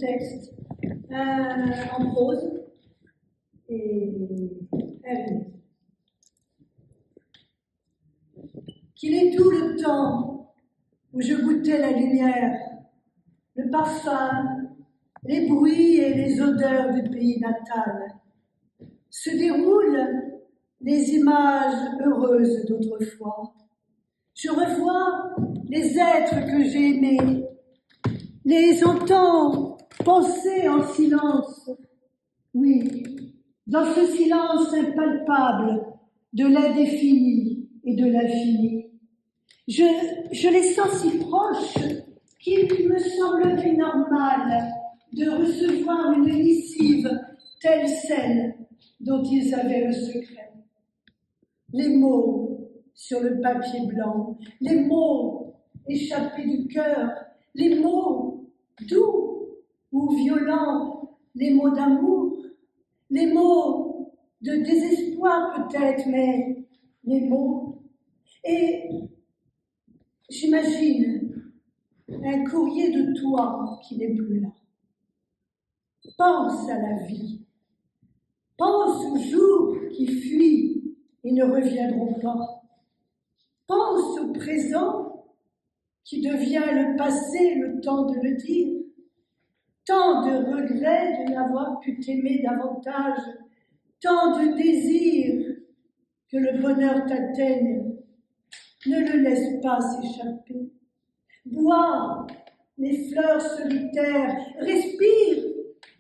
texte, en prose et elle. Qu'il est tout le temps où je goûtais la lumière, le parfum, les bruits et les odeurs du pays natal, se déroulent les images heureuses d'autrefois. Je revois les êtres que j'ai aimés, les entends penser en silence. Oui, dans ce silence impalpable de l'indéfini et de l'infini. Je les sens si proches qu'il me semble plus normal de recevoir une missive telle celle dont ils avaient le secret. Les mots sur le papier blanc, les mots échappés du cœur, les mots doux ou violents, les mots d'amour, les mots de désespoir peut-être, mais les mots. Et j'imagine un courrier de toi qui n'est plus là. Pense à la vie. Pense aux jours qui fuient et ne reviendront pas. Pense au présent qui devient le passé, le temps de le dire. Tant de regrets de n'avoir pu t'aimer davantage, tant de désirs que le bonheur t'atteigne. Ne le laisse pas s'échapper. Bois les fleurs solitaires, respire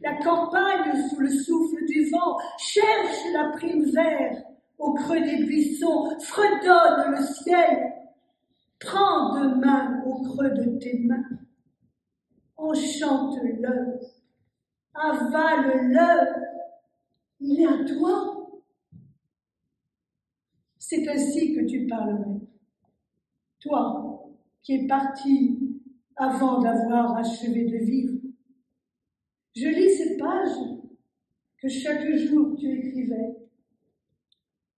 la campagne sous le souffle du vent, cherche la prime verte au creux des buissons, fredonne le ciel, prends deux mains au creux de tes mains, enchante-le, avale-le, il est à toi. C'est ainsi que tu parlerais. Toi, qui es parti avant d'avoir achevé de vivre. Je lis ces pages que chaque jour tu écrivais.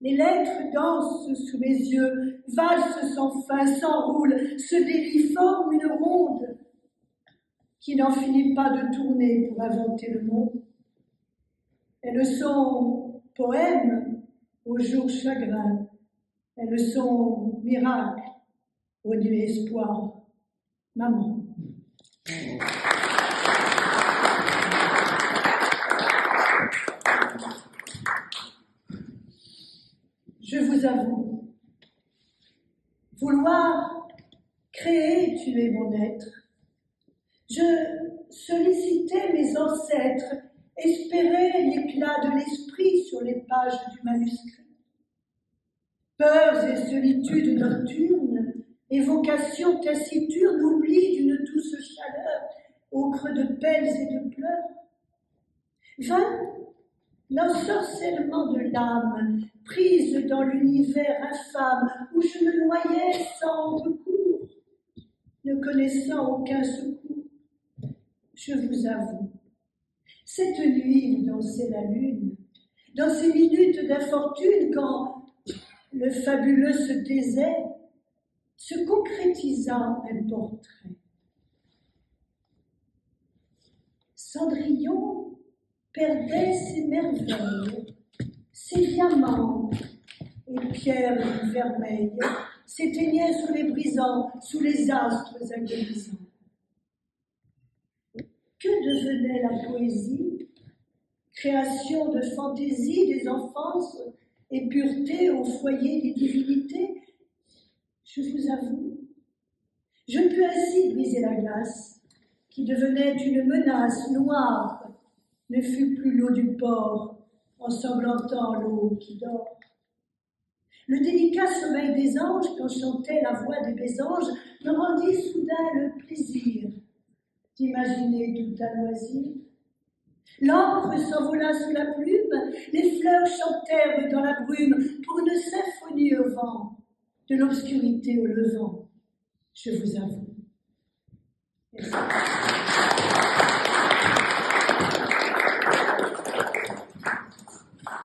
Les lettres dansent sous mes yeux, valsent sans fin, s'enroulent, se délient, forment une ronde qui n'en finit pas de tourner pour inventer le monde. Elles sont poèmes aux jours chagrins, elles sont miracles aux nuits espoirs. Maman. Je vous avoue, vouloir créer, tuer mon être. Je sollicitais mes ancêtres, espérais l'éclat de l'esprit sur les pages du manuscrit. Peurs et solitudes nocturnes, évocations taciturnes, oubli d'une douce chaleur au creux de peines et de pleurs. Vint l'ensorcellement de l'âme, prise dans l'univers infâme où je me noyais sans recours, ne connaissant aucun secours. Je vous avoue, cette nuit où dansait la lune, dans ces minutes d'infortune, quand le fabuleux se taisait, se concrétisa un portrait. Cendrillon perdait ses merveilles, ses diamants et pierres vermeilles s'éteignaient sous les brisants, sous les astres agonisants. Que devenait la poésie, création de fantaisie des enfances et pureté au foyer des divinités? Je vous avoue, je pus ainsi briser la glace, qui devenait une menace noire, ne fut plus l'eau du port, ensanglantant l'eau qui dort. Le délicat sommeil des anges, quand chantait la voix des mésanges, me rendit soudain le plaisir d'imaginer tout à loisir. L'encre s'envola sous la plume, les fleurs chantèrent dans la brume pour une symphonie au vent, de l'obscurité au levant. Je vous avoue. Merci.